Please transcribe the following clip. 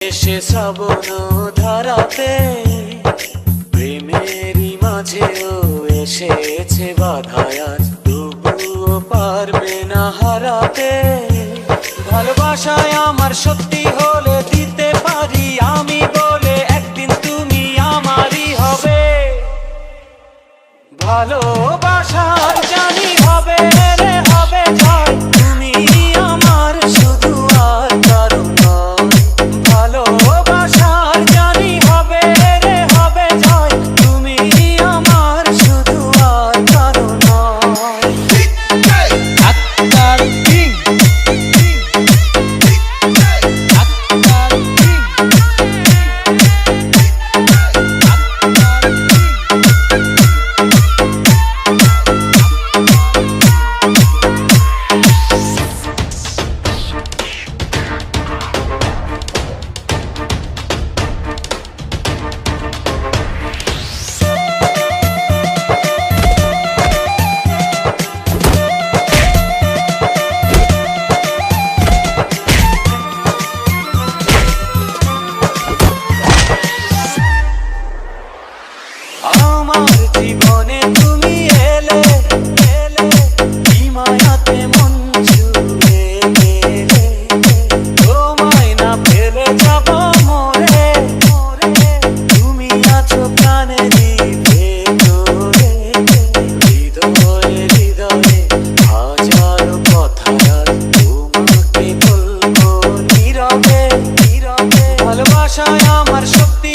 এসে শ্রাবণ ধারাতে প্রেমেরই মাঝেও এসেছে বাধায় আজ, তবুও পারবে না হারাতে। ভালোবাসায় আমার সত্যি হলে দিতে পারি আমি বলে, একদিন তুমি আমারই হবে। ভালোবাসার জানি হবে রে হবে জয়, তুমি আমার শুধু আর কারো নয়। ভালোবাসার জানি হবে রে হবে জয়, তুমি আমার শুধু আর কারো নয়। আক্তার কিং, আক্তার কিং, আমার জীবনে তুমি এলে এলে, কি মায়াতে মন ছুঁয়ে গেলে। তোমায় না ফেলে যাব মরে মরে, তুমি আছো প্রাণেরই ভেতরে। হৃদয়ে হৃদয়ে হাজারো কথা আজ তোমাকে বলবো নীরবে নীরবে। ভালোবাসায় আমার শক্তি